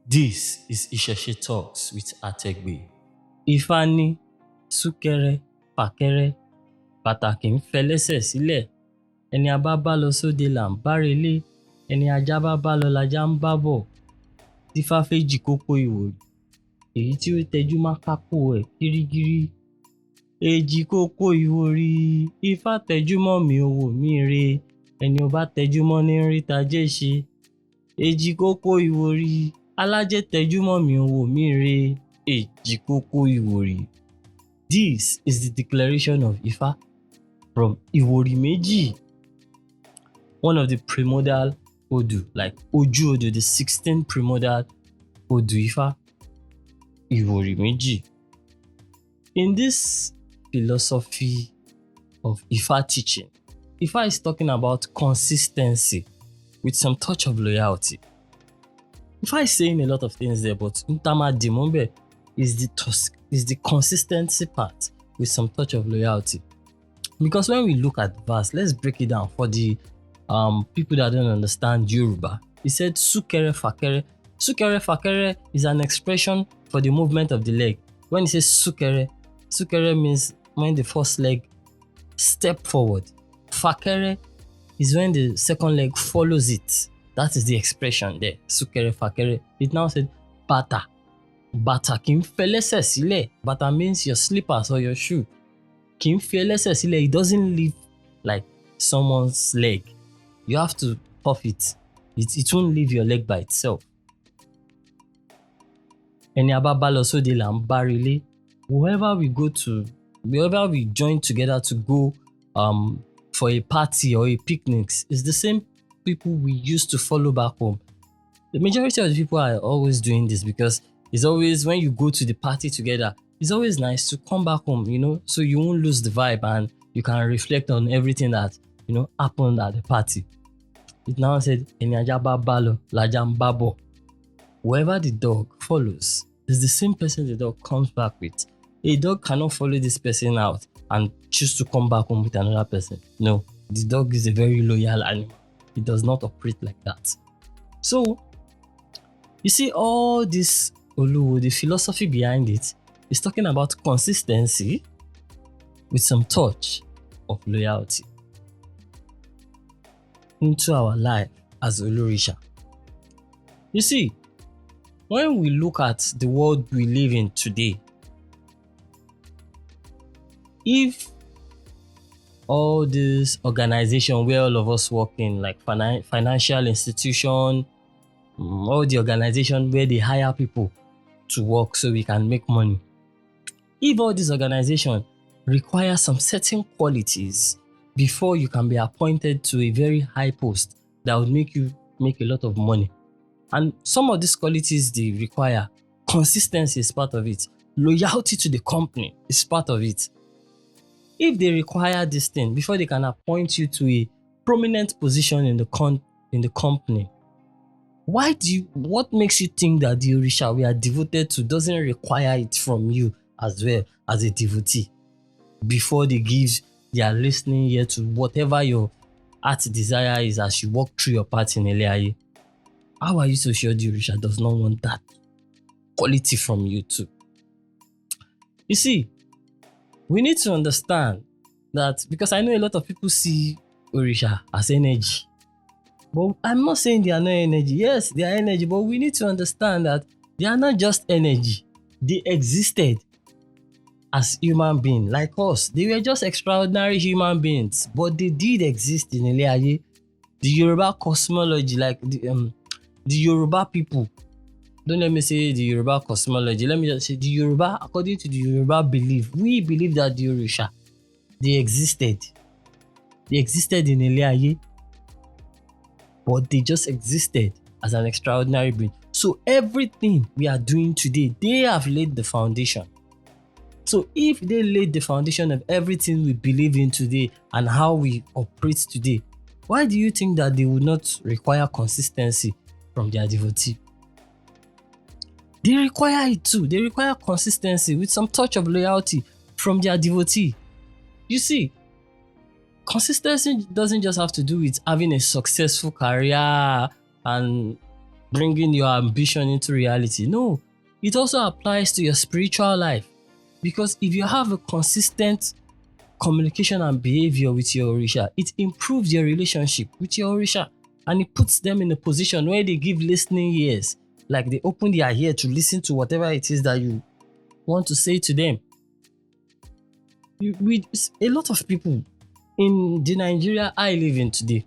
This is Isese Talks with Ategbe. Ifá ní súnkẹrẹ fàkẹrẹ bàtà kì í fẹlẹ́sẹ̀ sílẹ̀. Ẹni a bá bá lọ sóde là ń bá relé. Ẹni ajá bá bá lọ lajá ń bá bọ̀. Tífá féjì kókó ìwòrì. Èyí tí ó tẹjú má kápò ẹ̀ gírígírí. Èjì kókó ìwòrì. Ifá tẹjúmọ́ mi ò wò mí re. Ẹni ó bá tẹjúmọ́ ní rí tajé ṣe. Èjì kókó ìwòrì. Alájẹ tẹjúmọ́ mi ò wò mí re. Èjì kókó ìwòrì. This is the declaration of Ifá from Ìwòrì méjì, one of the primordial Odu, like Oju Odu, the 16th primordial Odu Ifá, Ìwòrì méjì. In this philosophy of Ifá teaching, Ifá is talking about consistency with some touch of loyalty. Ifá is saying a lot of things there, but Ntama Dimombe is the consistency part with some touch of loyalty. Because when we look at the verse, let's break it down for the people that don't understand Yoruba. He said súnkẹrẹ fàkẹrẹ. Súnkẹrẹ fàkẹrẹ is an expression for the movement of the leg. When he says súnkẹrẹ means when the first leg step forward. Fàkẹrẹ is when the second leg follows it. That is the expression there. Súnkẹrẹ fàkẹrẹ. It now said bàtà. Bàtà kì í fẹlẹ́sẹ̀ sílẹ̀. Bàtà means your slippers or your shoe. Kì í fẹlẹ́sẹ̀ sílẹ̀. It doesn't leave like someone's leg. You have to puff it. It won't leave your leg by itself. Ẹni a bá bá lọ sóde là ń bá relé. Wherever we join together to go for a party or a picnic, it's the same people we used to follow back home. The majority of the people are always doing this because it's always when you go to the party together, it's always nice to come back home, so you won't lose the vibe and you can reflect on everything that, happened at the party. It now said, Ẹni ajá bá bá lọ lajá ń bá bọ̀. Whoever the dog follows is the same person the dog comes back with. A dog cannot follow this person out and choose to come back home with another person. No, the dog is a very loyal animal. It does not operate like that. So, you see all this Oluwo, the philosophy behind it is talking about consistency with some touch of loyalty into our life as Olorisha. You see, when we look at the world we live in today, if all this organization where all of us work in, like financial institution, all the organization where they hire people to work so we can make money, if all this organization require some certain qualities before you can be appointed to a very high post that would make you make a lot of money, and some of these qualities they require, consistency is part of it, loyalty to the company is part of it. If they require this thing before they can appoint you to a prominent position in the company, what makes you think that the Orisha we are devoted to doesn't require it from you as well as a devotee before they give their listening ear to whatever your heart desire is as you walk through your path in Eleaye? How are you so sure the Orisha does not want that quality from you too? You see, we need to understand that, because I know a lot of people see Orisha as energy. But I'm not saying they are not energy. Yes, they are energy, but we need to understand that they are not just energy. They existed as human beings like us. They were just extraordinary human beings, but they did exist in Eleaye. The Yoruba cosmology, like the Yoruba people. Don't let me say the Yoruba cosmology. Let me just say the Yoruba, according to the Yoruba belief, we believe that the Orisha, they existed. They existed in Eleaye, but they just existed as an extraordinary being. So everything we are doing today, they have laid the foundation. So if they laid the foundation of everything we believe in today and how we operate today, why do you think that they would not require consistency from their devotee? They require it too. They require consistency with some touch of loyalty from their devotee. You see, consistency doesn't just have to do with having a successful career and bringing your ambition into reality. No, it also applies to your spiritual life. Because if you have a consistent communication and behavior with your Orisha, it improves your relationship with your Orisha, and it puts them in a position where they give listening ears. Like they open their ear to listen to whatever it is that you want to say to them. With a lot of people in the Nigeria I live in today,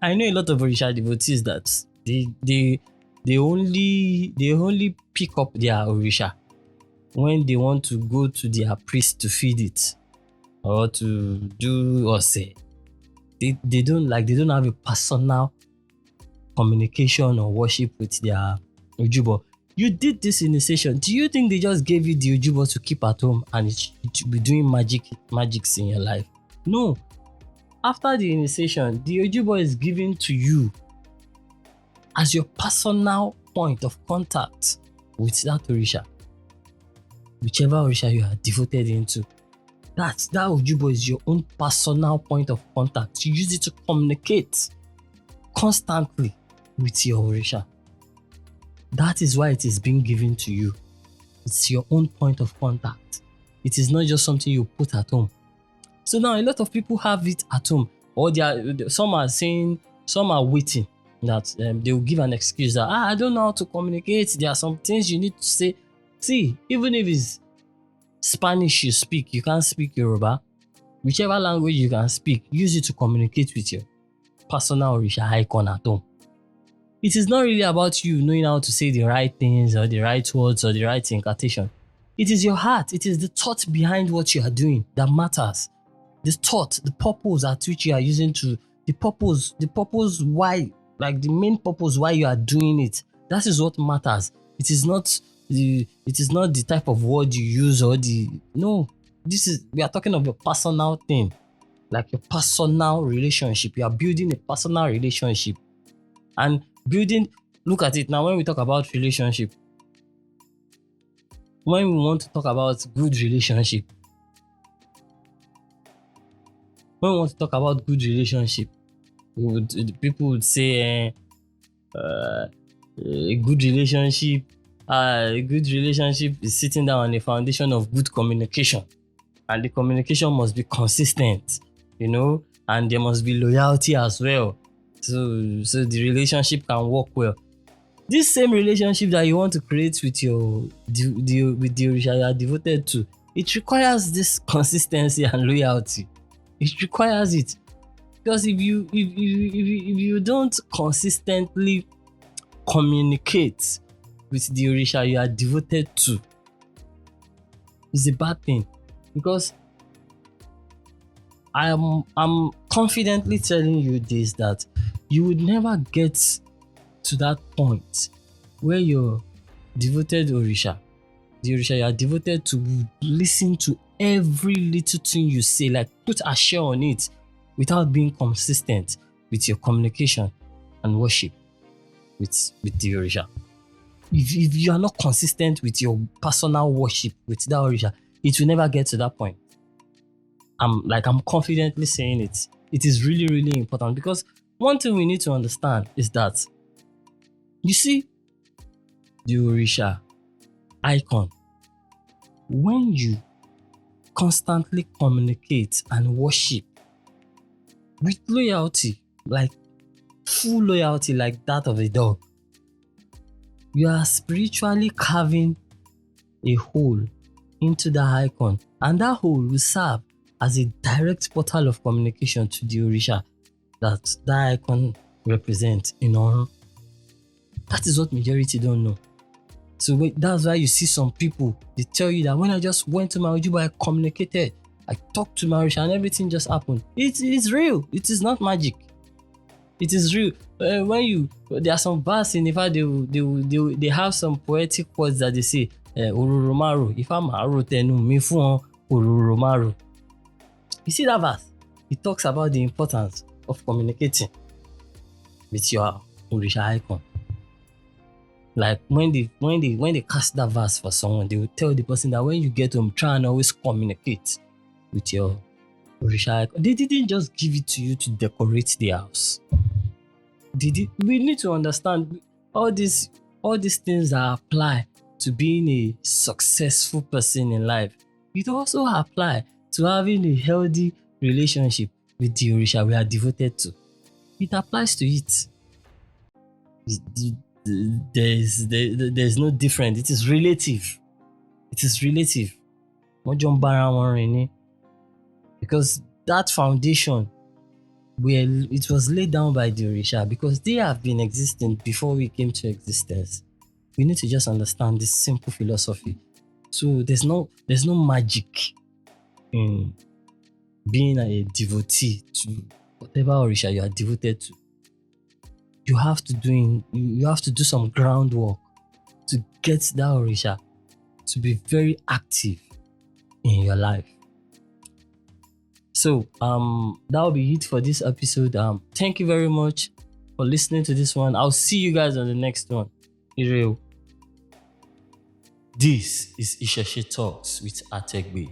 I know a lot of Orisha devotees that they only pick up their Orisha when they want to go to their priest to feed it or to do or say. They don't have a personal communication or worship with their Ojubo. You did this initiation. Do you think they just gave you the Ojubo to keep at home and it should be doing magics in your life? No. After the initiation, the Ojubo is given to you as your personal point of contact with that Orisha. Whichever Orisha you are devoted into. That Ojubo is your own personal point of contact. You use it to communicate constantly with your Orisha. That is why it is being given to you. It's your own point of contact. It is not just something you put at home. So now a lot of people have it at home, or some are waiting that they will give an excuse that I don't know how to communicate. There are some things you need to say. See, even if it's Spanish you speak, you can't speak Yoruba. Whichever language you can speak, use it to communicate with your personal Orisha icon at home. It is not really about you knowing how to say the right things or the right words or the right incantation. It is your heart. It is the thought behind what you are doing that matters. The thought, the purpose at which you are using the purpose why, like the main purpose why you are doing it. That is what matters. It is not the type of word you use we are talking of a personal thing, like your personal relationship. You are building a personal relationship and look at it now. When we talk about relationship, when we want to talk about good relationship, people would say a good relationship is sitting down on a foundation of good communication, and the communication must be consistent, and there must be loyalty as well, so the relationship can work well. This same relationship that you want to create with the Orisha you are devoted to, it requires this consistency and loyalty. It requires it, because if you don't consistently communicate with the Orisha you are devoted to, it's a bad thing. Because I'm confidently telling you this, that you would never get to that point where your devoted Orisha, the Orisha you are devoted to, will listen to every little thing you say, like put a share on it, without being consistent with your communication and worship with the Orisha. If you are not consistent with your personal worship with that Orisha, it will never get to that point. I'm confidently saying it. It is really, really important, because one thing we need to understand is that, you see, the Orisha icon, when you constantly communicate and worship with loyalty, like full loyalty, like that of a dog, you are spiritually carving a hole into that icon, and that hole will serve as a direct portal of communication to the Orisha that icon represents in honor. That is what majority don't know. So that's why you see some people, they tell you that when I just went to my Ojubo, I communicated, I talked to my Orisha and everything just happened. It's real. It is not magic. It is real. There are some verses in Ifa, they have some poetic words that they say, Ororomaru, if I'm tenu mi fun Ororomaru. You see that verse? It talks about the importance of communicating with your Orisha icon. Like when they cast that verse for someone, they will tell the person that when you get home, try and always communicate with your Orisha icon. They didn't just give it to you to decorate the house. We need to understand, All these all these things that apply to being a successful person in life, it also apply to having a healthy relationship with the Orisha we are devoted to. It applies to it. There's no different. It is relative. It is relative. Wọ́n jọ ń bára wọn rìn ni. Because that foundation where it was laid down by the Orisha, because they have been existing before we came to existence. We need to just understand this simple philosophy. So there's no magic in being a devotee to whatever Orisha you are devoted to. You have to do some groundwork to get that Orisha to be very active in your life. So that will be it for this episode. Thank you very much for listening to this one. I'll see you guys on the next one. Ireo. This is Isese Talks with Ategbe.